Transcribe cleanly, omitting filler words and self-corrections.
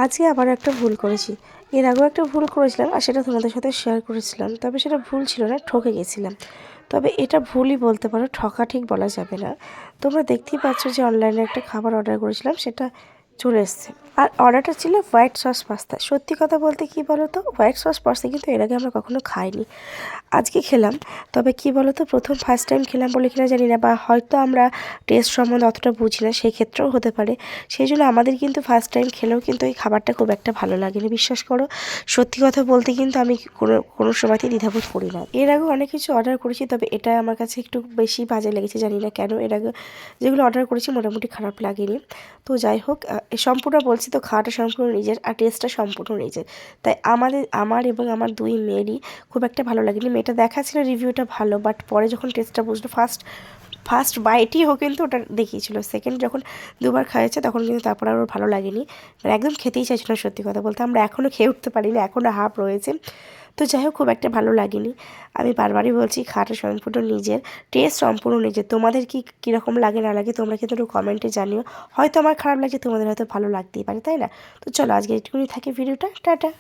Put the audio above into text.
আজকে আবারও একটা ভুল করেছি। এর আগেও একটা ভুল করেছিলাম আর সেটা তোমাদের সাথে শেয়ার করেছিলাম। তবে সেটা ভুল ছিল না, ঠকে গেছিলাম। তবে এটা ভুলই বলতে পারো, ঠকা ঠিক বলা যাবে না। তোমরা দেখতেই পাচ্ছ যে অনলাইনে একটা খাবার অর্ডার করেছিলাম, সেটা চলে এসেছে। আর অর্ডারটা ছিল হোয়াইট সস পাস্তা। সত্যি কথা বলতে কী বলো তো, হোয়াইট সস পাস্তা কিন্তু এর আগে আমরা কখনো খাইনি। আজকে খেলাম। তবে কী বলো তো, ফার্স্ট টাইম খেলাম বলে কিনা জানি না, বা হয়তো আমরা টেস্ট সম্বন্ধে অতটা বুঝি না, সেই ক্ষেত্রেও হতে পারে। সেই জন্য আমাদের কিন্তু ফার্স্ট টাইম খেলেও কিন্তু এই খাবারটা খুব একটা ভালো লাগেনি, বিশ্বাস করো। সত্যি কথা বলতে কিন্তু আমি কোনো সময়তেই দ্বিধাবোধ করি না। এর আগেও অনেক কিছু অর্ডার করেছি, তবে এটা আমার কাছে একটু বেশি বাজে লেগেছে, জানি না কেন। এর আগে যেগুলো অর্ডার করেছি মোটামুটি খারাপ লাগেনি। তো যাই হোক, সম্পূর্ণ বলছি তো, খাওয়াটা সম্পূর্ণ নিজের আর টেস্টটা সম্পূর্ণ নিজের। তাই আমার এবং আমার দুই মেয়েরই খুব একটা ভালো লাগেনি। মেয়েটা দেখাচ্ছিল রিভিউটা ভালো, বাট পরে যখন টেস্টটা বুঝলো, ফার্স্ট বাইটই হোক কিন্তু ওটা দেখিয়েছিল। সেকেন্ড যখন দুবার খাইয়েছে তখন কিন্তু তারপর আর ওর ভালো লাগেনি, মানে একদম খেতেই চাইছিল না। সত্যি কথা বলতে আমরা এখনও খেয়ে উঠতে পারিনি, এখনও হাফ রয়েছে। তো যাই হোক, খুব একটা ভালো লাগেনি। আমি বারবারই বলছি, খাওয়াটা সম্পূর্ণ নিজের, টেস্ট সম্পূর্ণ নিজের। তোমাদের কীরকম লাগে না লাগে তোমরা কিন্তু একটু কমেন্টে জানিও। হয়তো আমার খারাপ লাগছে, তোমাদের হয়তো ভালো লাগতেই পারে, তাই না? তো চলো আজকে একটুখানি থাকি ভিডিওটা, টাটা।